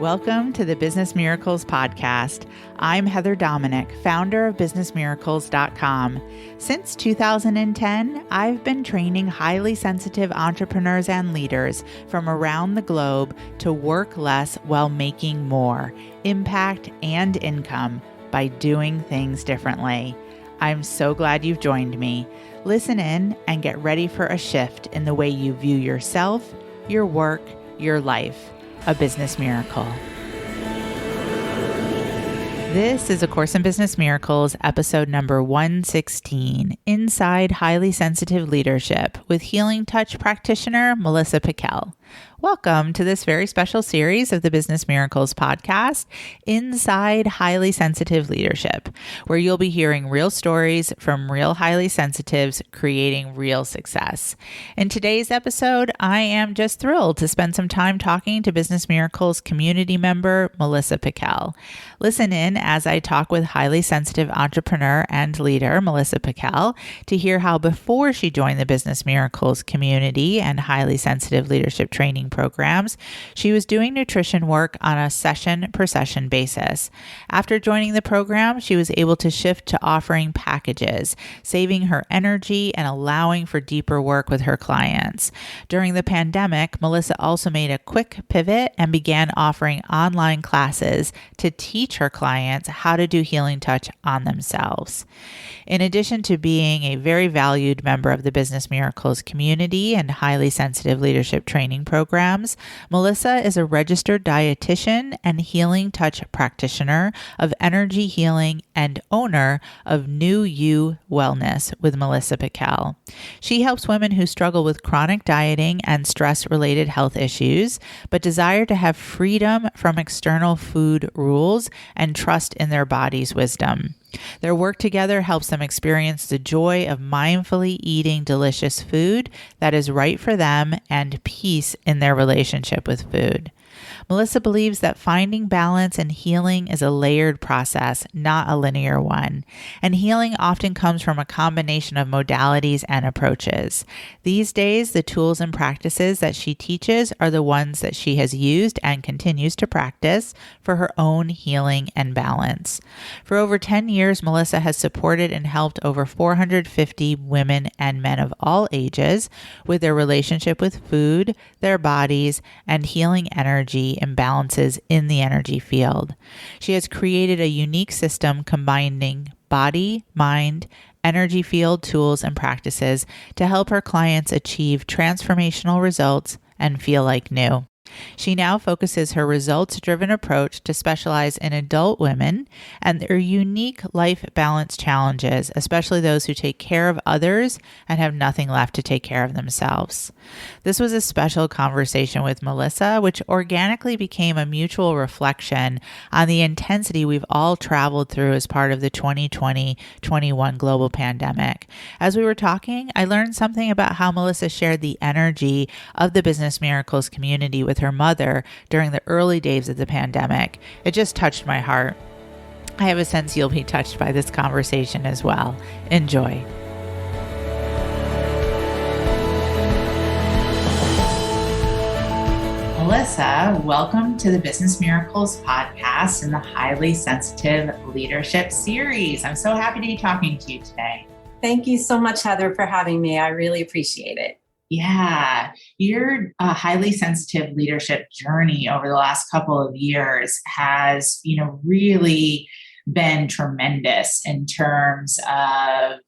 Welcome to the Business Miracles Podcast. I'm Heather Dominick, founder of BusinessMiracles.com. Since 2010, I've been training highly sensitive entrepreneurs and leaders from around the globe to work less while making more impact and income by doing things differently. I'm so glad you've joined me. Listen in and get ready for a shift in the way you view yourself, your work, your life. A Business Miracle. This is A Course in Business Miracles, episode number 116, Inside Highly Sensitive Leadership with Healing Touch practitioner Melissa Pickell. Welcome to this very special series of the Business Miracles podcast, Inside Highly Sensitive Leadership, where you'll be hearing real stories from real highly sensitives creating real success. In today's episode, I am just thrilled to spend some time talking to Business Miracles community member Melissa Pickell. Listen in as I talk with highly sensitive entrepreneur and leader Melissa Pickell to hear how before she joined the Business Miracles community and highly sensitive leadership training programs, she was doing nutrition work on a session per session basis. After joining the program, she was able to shift to offering packages, saving her energy and allowing for deeper work with her clients. During the pandemic, Melissa also made a quick pivot and began offering online classes to teach her clients how to do healing touch on themselves. In addition to being a very valued member of the Business Miracles community and highly sensitive leadership training programs, Melissa is a registered dietitian and healing touch practitioner of energy healing and owner of New You Wellness with Melissa Pickell. She helps women who struggle with chronic dieting and stress-related health issues, but desire to have freedom from external food rules and trust in their body's wisdom. Their work together helps them experience the joy of mindfully eating delicious food that is right for them and peace in their relationship with food. Melissa believes that finding balance and healing is a layered process, not a linear one. And healing often comes from a combination of modalities and approaches. These days, the tools and practices that she teaches are the ones that she has used and continues to practice for her own healing and balance. For over 10 years, Melissa has supported and helped over 450 women and men of all ages with their relationship with food, their bodies, and healing energy imbalances in the energy field. She has created a unique system combining body, mind, energy field tools and practices to help her clients achieve transformational results and feel like new. She now focuses her results-driven approach to specialize in adult women and their unique life balance challenges, especially those who take care of others and have nothing left to take care of themselves. This was a special conversation with Melissa, which organically became a mutual reflection on the intensity we've all traveled through as part of the 2020-21 global pandemic. As we were talking, I learned something about how Melissa shared the energy of the Business Miracles community with her mother during the early days of the pandemic. It just touched my heart. I have a sense you'll be touched by this conversation as well. Enjoy. Melissa, welcome to the Business Miracles podcast and the Highly Sensitive Leadership series. I'm so happy to be talking to you today. Thank you so much, Heather, for having me. I really appreciate it. Yeah, your highly sensitive leadership journey over the last couple of years has, really been tremendous in terms of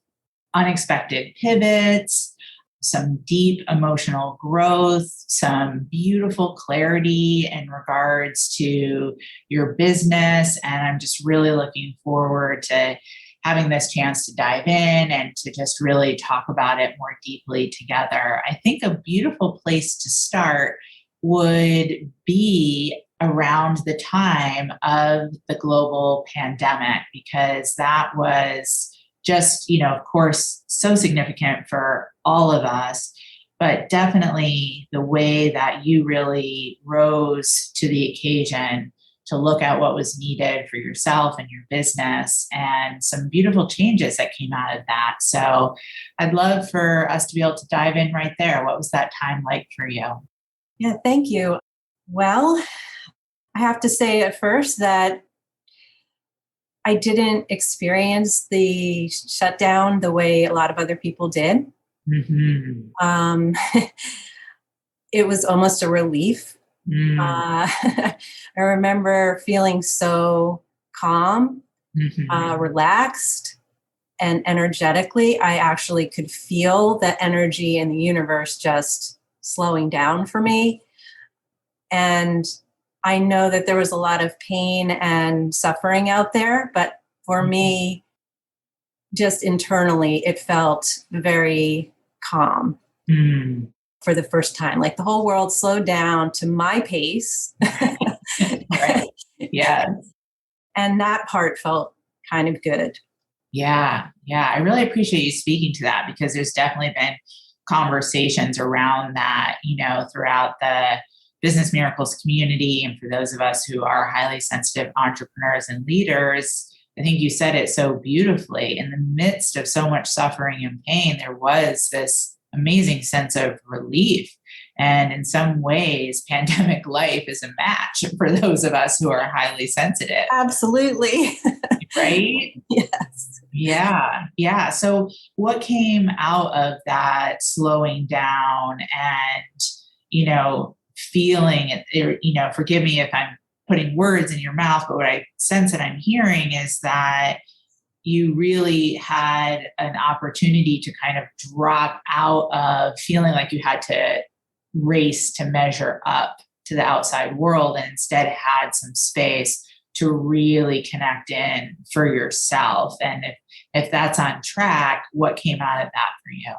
unexpected pivots, some deep emotional growth, some beautiful clarity in regards to your business. And I'm just really looking forward to having this chance to dive in and to just really talk about it more deeply together. I think a beautiful place to start would be around the time of the global pandemic, because that was just, of course, so significant for all of us, but definitely the way that you really rose to the occasion to look at what was needed for yourself and your business, and some beautiful changes that came out of that. So I'd love for us to be able to dive in right there. What was that time like for you? Yeah, thank you. Well, I have to say at first that I didn't experience the shutdown the way a lot of other people did. Mm-hmm. Um, it was almost a relief. Mm. I remember feeling so calm, Mm-hmm. relaxed, and energetically. I actually could feel the energy in the universe just slowing down for me. And I know that there was a lot of pain and suffering out there, but for me, just internally, it felt very calm Mm. for the first time. Like the whole world slowed down to my pace. Right. Yeah. And that part felt kind of good. Yeah. Yeah. I really appreciate you speaking to that because there's definitely been conversations around that, throughout the business miracles community. And for those of us who are highly sensitive entrepreneurs and leaders, I think you said it so beautifully. In the midst of so much suffering and pain, there was this amazing sense of relief. And in some ways, pandemic life is a match for those of us who are highly sensitive, Absolutely. right? Yes. Yeah. Yeah. So what came out of that slowing down and, feeling it, forgive me if I'm putting words in your mouth, but what I sense that I'm hearing is that you really had an opportunity to kind of drop out of feeling like you had to race to measure up to the outside world and instead had some space to really connect in for yourself. And if that's on track, what came out of that for you?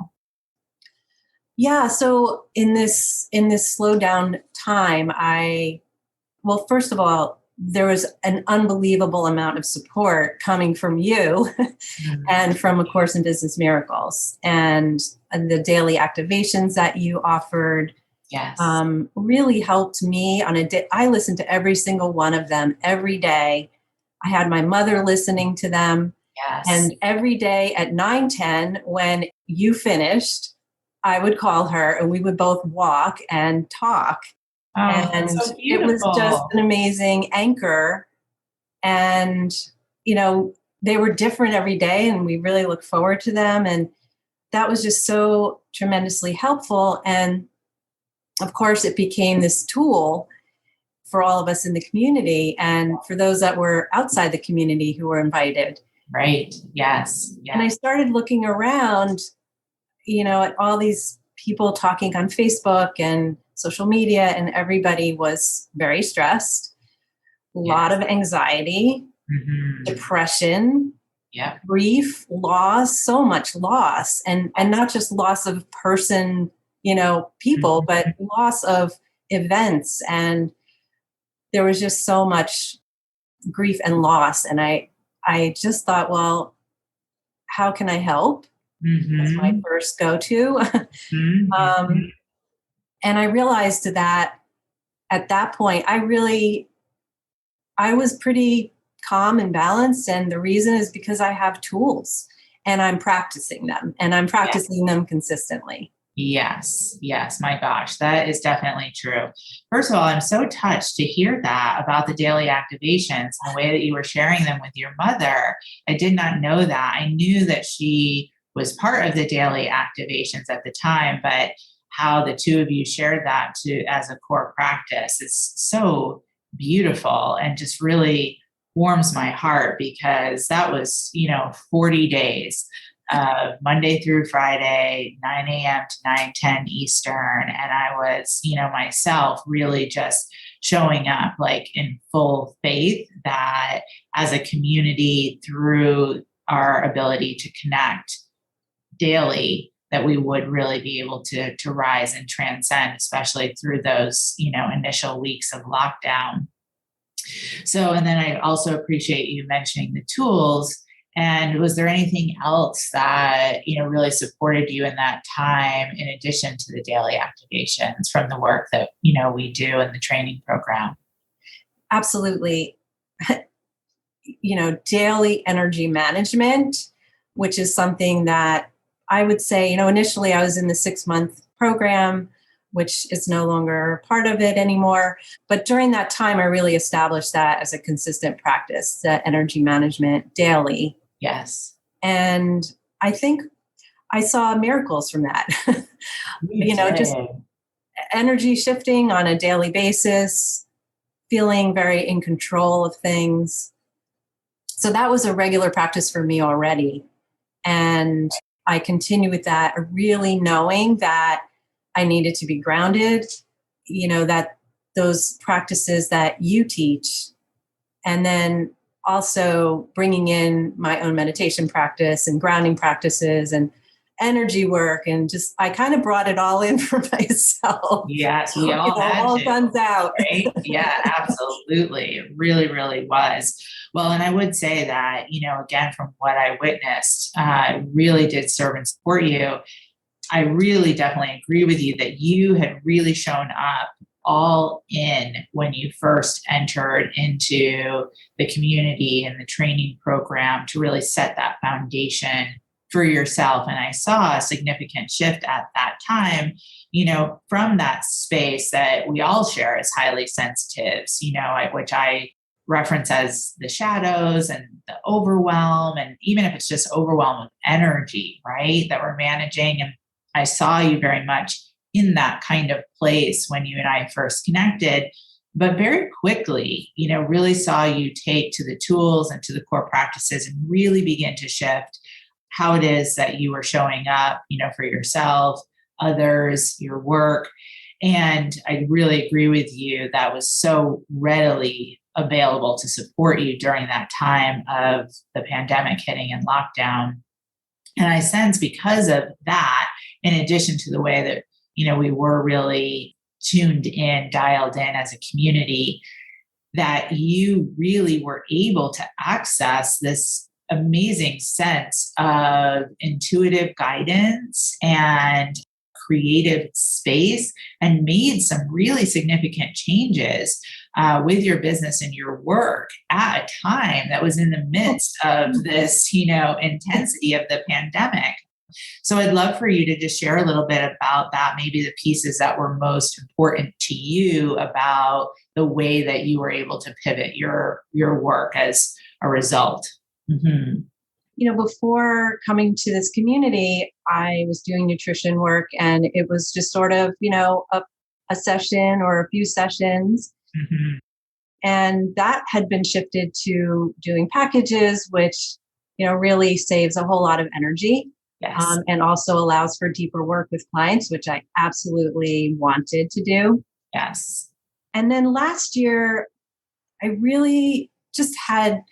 Yeah. So in this slow down time, well, first of all, there was an unbelievable amount of support coming from you Mm. and from A Course in Business Miracles and the daily activations that you offered Yes. really helped me on a day. I listened to every single one of them every day. I had my mother listening to them. Yes. And every day at 9:10, when you finished, I would call her and we would both walk and talk. Oh, that's And so it was just beautiful. an amazing anchor. And, you know, they were different every day and we really look forward to them. And that was just so tremendously helpful. And of course, it became this tool for all of us in the community and for those that were outside the community who were invited. Right. Yes. And I Yes. started looking around, at all these people talking on Facebook and social media, and everybody was very stressed, a lot Yes. of anxiety, Hmm. depression, Yep. grief, loss, so much loss, and not just loss of person, people, but Mhm. loss of events. And there was just so much grief and loss. And I just thought, well, how can I help? That's my Mhm. first go-to. Mhm. um, and I realized that at that point, I was pretty calm and balanced. And the reason is because I have tools and I'm practicing them and I'm Yeah. practicing them consistently. Yes. Yes. My gosh, that is definitely true. First of all, I'm so touched to hear that about the daily activations and the way that you were sharing them with your mother. I did not know that. I knew that she was part of the daily activations at the time, but how the two of you shared that to as a core practice is so beautiful and just really warms my heart because that was, 40 days Monday through Friday, 9 a.m. to 9:10 Eastern. And I was, myself really just showing up like in full faith that as a community, through our ability to connect daily, that we would really be able to rise and transcend, especially through those, initial weeks of lockdown. So, and then I also appreciate you mentioning the tools. And was there anything else that, really supported you in that time in addition to the daily activations from the work that, we do in the training program? Absolutely. Daily energy management, which is something that I would say, initially I was in the 6-month program, which is no longer part of it anymore. But during that time, I really established that as a consistent practice, the energy management daily. Yes. And I think I saw miracles from that. Just energy shifting on a daily basis, feeling very in control of things. So that was a regular practice for me already. And I continue with that, really knowing that I needed to be grounded, that those practices that you teach, and then also bringing in my own meditation practice and grounding practices and energy work. And just, I kind of brought it all in for myself. Yes, we all had all to. guns out. Right? Yeah, absolutely. It really, really was. Well, and I would say that, again, from what I witnessed, really did serve and support you. I really definitely agree with you that you had really shown up all in when you first entered into the community and the training program to really set that foundation for yourself. And I saw a significant shift at that time, from that space that we all share as highly sensitives, which I reference as the shadows and the overwhelm. And even if it's just overwhelm with energy, right, that we're managing. And I saw you very much in that kind of place when you and I first connected, but very quickly, really saw you take to the tools and to the core practices and really begin to shift how it is that you were showing up, for yourself, others, your work. And I really agree with you. That was so readily available to support you during that time of the pandemic hitting and lockdown. And I sense because of that, in addition to the way that, we were really tuned in, dialed in as a community, that you really were able to access this amazing sense of intuitive guidance and creative space and made some really significant changes with your business and your work at a time that was in the midst of this, intensity of the pandemic. So I'd love for you to just share a little bit about that, maybe the pieces that were most important to you about the way that you were able to pivot your work as a result. Mm-hmm. Before coming to this community, I was doing nutrition work, and it was just sort of, a session or a few sessions. Mm-hmm. And that had been shifted to doing packages, which, really saves a whole lot of energy. Yes. And also allows for deeper work with clients, which I absolutely wanted to do. Yes. And then last year, I really just I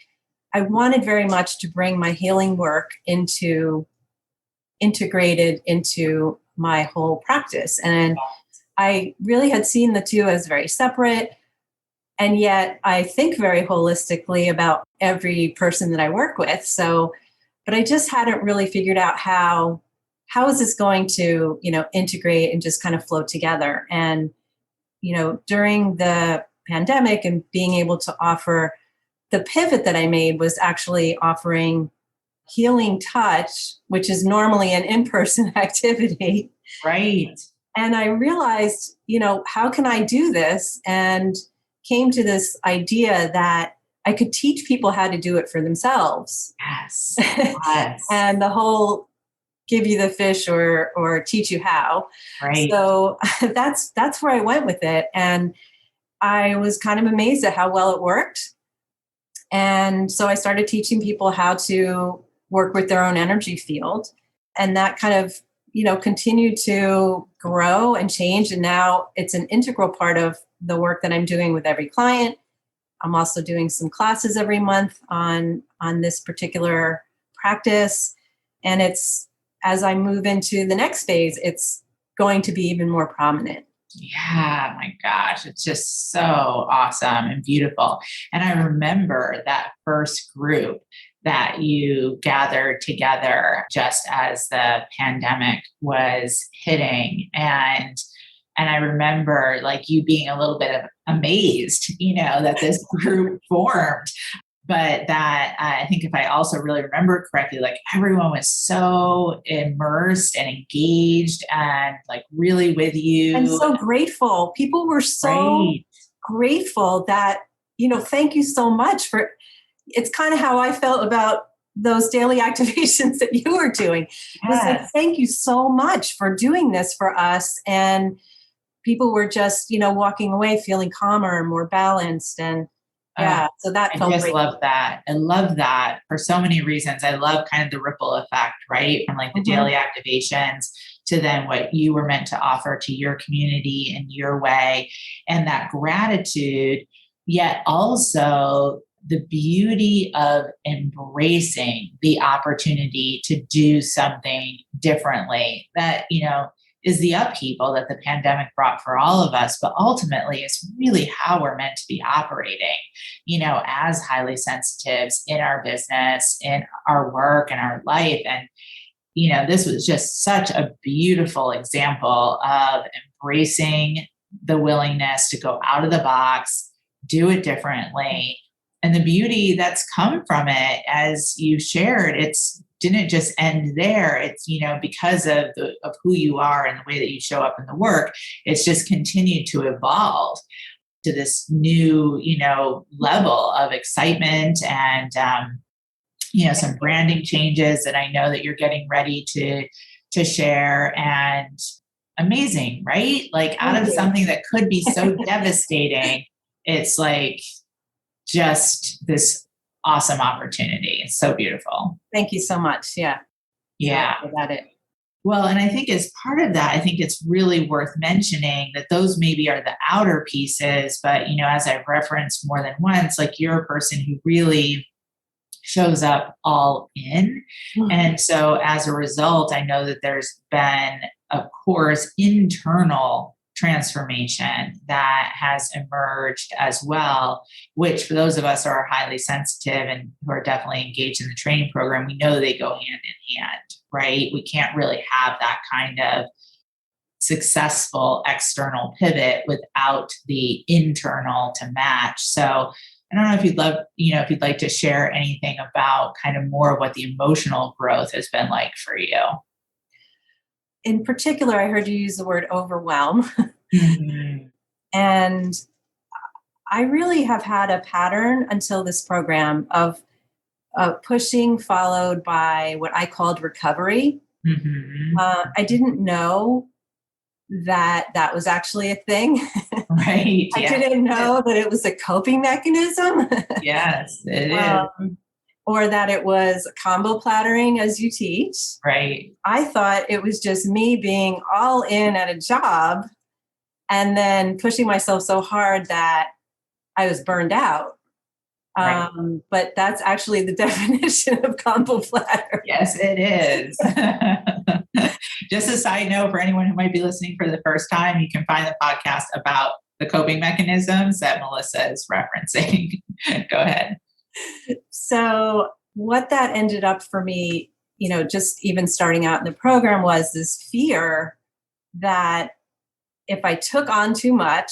wanted very much to bring my healing work integrated into my whole practice. And I really had seen the two as very separate. And yet I think very holistically about every person that I work with. But I just hadn't really figured out how is this going to, integrate and just kind of flow together. And, during the pandemic and being able to offer, the pivot that I made was actually offering healing touch, which is normally an in-person activity. Right. And I realized, how can I do this? And came to this idea that I could teach people how to do it for themselves. Yes. Yes. And the whole give you the fish or teach you how. Right. So that's where I went with it. And I was kind of amazed at how well it worked. And so I started teaching people how to work with their own energy field. And that kind of, continued to grow and change. And now it's an integral part of the work that I'm doing with every client. I'm also doing some classes every month on this particular practice. And it's, as I move into the next phase, it's going to be even more prominent. Yeah, my gosh, it's just so awesome and beautiful. And I remember that first group that you gathered together just as the pandemic was hitting. And I remember like you being a little bit amazed, that this group formed. but that I think if I also really remember correctly, like everyone was so immersed and engaged and like really with And you. so grateful. People were so Right. grateful that, thank you so much for, it's kind of how I felt about those daily activations that you were doing. It was like, Yes. thank you so much for doing this for us. And people were just, walking away feeling calmer and more balanced. And Uh, yeah, so that I felt just great. love that. I love that for so many reasons. I love kind of the ripple effect, right? From like the Mhm. daily activations to then what you were meant to offer to your community in your way, and that gratitude, yet also the beauty of embracing the opportunity to do something differently that, is the upheaval that the pandemic brought for all of us, but ultimately it's really how we're meant to be operating, as highly sensitives in our business, in our work, and our life. And, this was just such a beautiful example of embracing the willingness to go out of the box, do it differently. And the beauty that's come from it, as you shared, it's didn't just end there. It's, because of who you are and the way that you show up in the work, it's just continued to evolve to this new, level of excitement and, some branding changes that I know that you're getting ready to share. And amazing, right? Like out Thank of you. something that could be so devastating, it's like just this awesome opportunity. It's so beautiful. Thank you so much. Yeah, Yeah. exactly. That it. Well, and I think as part of that, I think it's really worth mentioning that those maybe are the outer pieces, but as I've referenced more than once, like you're a person who really shows up all in. And so as a result, I know that there's been, of course, internal transformation that has emerged as well, which for those of us who are highly sensitive and who are definitely engaged in the training program, we know they go hand in hand, right? We can't really have that kind of successful external pivot without the internal to match. So I don't know if if you'd like to share anything about kind of more of what the emotional growth has been like for you. In particular, I heard you use the word overwhelm. Mm-hmm. And I really have had a pattern until this program of pushing followed by what I called recovery. Mm-hmm. I didn't know that that was actually a thing. Right. I Yeah. didn't know that it was a coping mechanism. Yes, it is. um, or that it was combo plattering as you teach. Right. I thought it was just me being all in at a job and then pushing myself so hard that I was burned out. Right. But that's actually the definition of combo platter. Yes, it is. Just a side note for anyone who might be listening for the first time, you can find the podcast about the coping mechanisms that Melissa is referencing. Go ahead. So, what that ended up for me, just even starting out in the program was this fear that if I took on too much,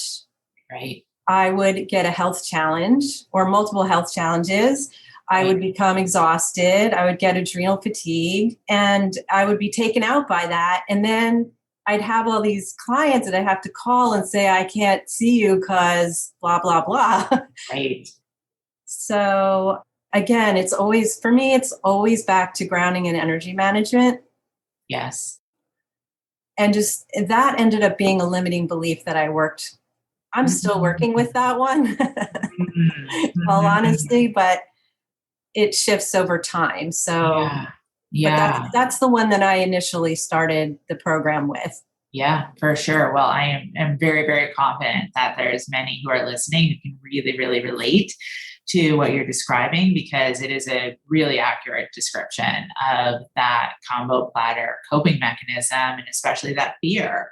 Right. I would get a health challenge or multiple health challenges. I would become exhausted. I would get adrenal fatigue and I would be taken out by that. And then I'd have all these clients that I have to call and say, I can't see you because blah, blah, blah. Right. So again, it's always, for me, it's always back to grounding and energy management. Yes. And just that ended up being a limiting belief that I'm still working with that one, in all honesty, but it shifts over time. So, Yeah. but Yeah. that's the one that I initially started the program with. Yeah, for sure. Well, am very, very confident that there's many who are listening who can really, really relate to what you're describing because it is a really accurate description of that combo platter coping mechanism and especially that fear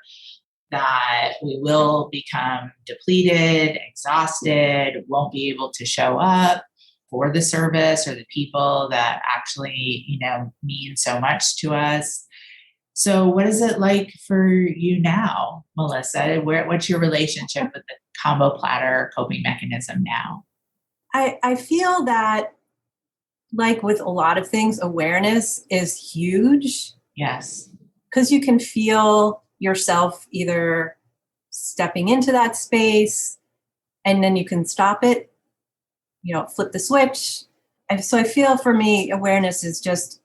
that we will become depleted, exhausted, won't be able to show up for the service or the people that actually, mean so much to us. So what is it like for you now, Melissa? What's your relationship with the combo platter coping mechanism now? I feel that, like with a lot of things, awareness is huge. Yes. Because you can feel yourself either stepping into that space and then you can stop it, flip the switch. And so I feel for me, awareness is just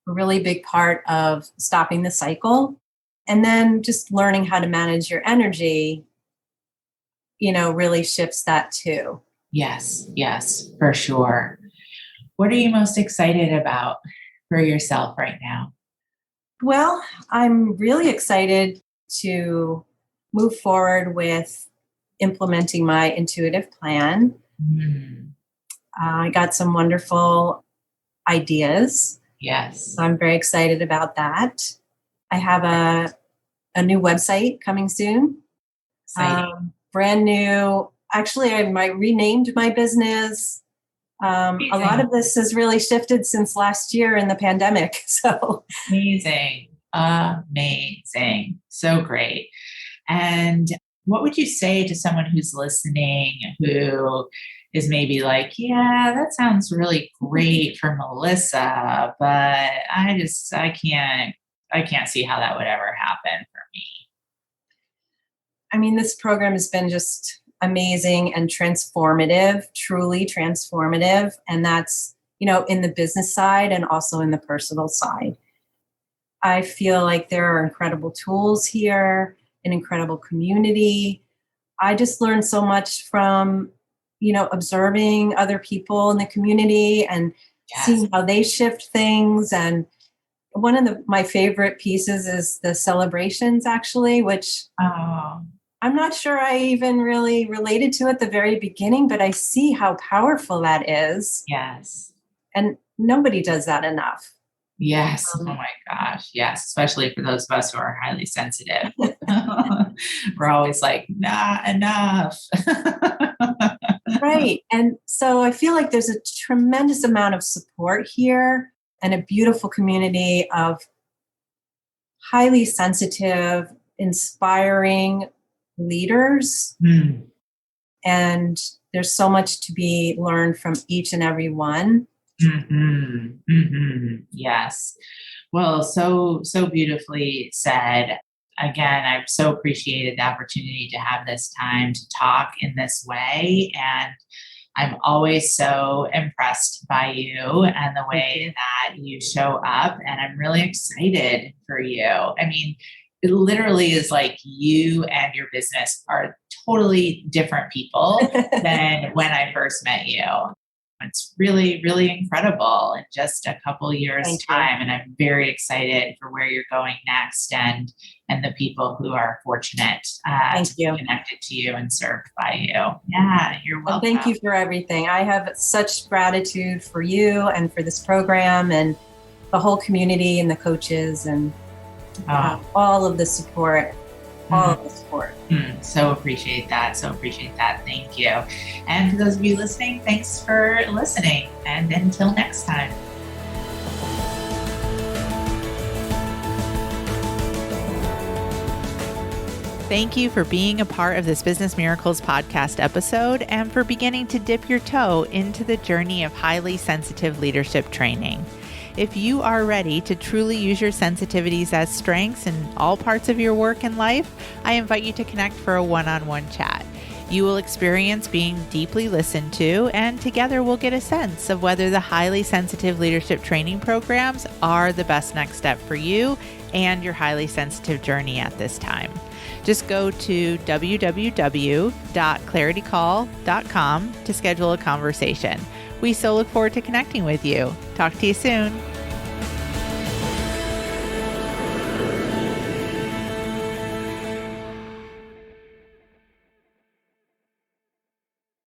a really big part of stopping the cycle. And then just learning how to manage your energy, really shifts that too. Yes, yes, for sure. What are you most excited about for yourself right now? Well, I'm really excited to move forward with implementing my intuitive plan. Mm, I got some wonderful ideas. yes, So I'm very excited about that. I have a new website coming soon. exciting. Brand new. Actually, I renamed my business. A lot Amazing. of this has really shifted since last year in the pandemic. So, Amazing. Amazing. So great. And what would you say to someone who's listening who is maybe like, yeah, that sounds really great for Melissa, but I can't see how that would ever happen for me. I mean, this program has been just amazing and transformative, truly transformative. And that's, in the business side and also in the personal side. I feel like there are incredible tools here, an incredible community. I just learned so much from, observing other people in the community and Yes. seeing how they shift things. And one of my favorite pieces is the celebrations, actually, which Oh, I'm not sure I even really related to at the very beginning, but I see how powerful that is. yes. And nobody does that enough. Yes. Oh Um, my gosh. Yes. Especially for those of us who are highly sensitive. We're always like, not enough. right. And so I feel like there's a tremendous amount of support here and a beautiful community of highly sensitive, inspiring leaders. Hmm. And there's so much to be learned from each and every one. Mhm, mhm. Yes. Well, so beautifully said. Again, I've so appreciated the opportunity to have this time to talk in this way. And I'm always so impressed by you and the Thank way you. that you show up. And I'm really excited for you. I mean, it literally is like you and your business are totally different people than when I first met you. It's really, really incredible in just a couple years' Thank you. time. And I'm very excited for where you're going next and the people who are fortunate Thank to be you. connected to you and served by you. Yeah, you're And welcome. thank you for everything. I have such gratitude for you and for this program and the whole community and the coaches and Oh, all of the support, all mhm, of the support. so appreciate that. So appreciate that. Thank you. And for those of you listening, thanks for listening. And until next time. Thank you for being a part of this Business Miracles podcast episode and for beginning to dip your toe into the journey of highly sensitive leadership training. If you are ready to truly use your sensitivities as strengths in all parts of your work and life, I invite you to connect for a one-on-one chat. You will experience being deeply listened to, and together we'll get a sense of whether the highly sensitive leadership training programs are the best next step for you and your highly sensitive journey at this time. Just go to www.claritycall.com to schedule a conversation. We so look forward to connecting with you. Talk to you soon.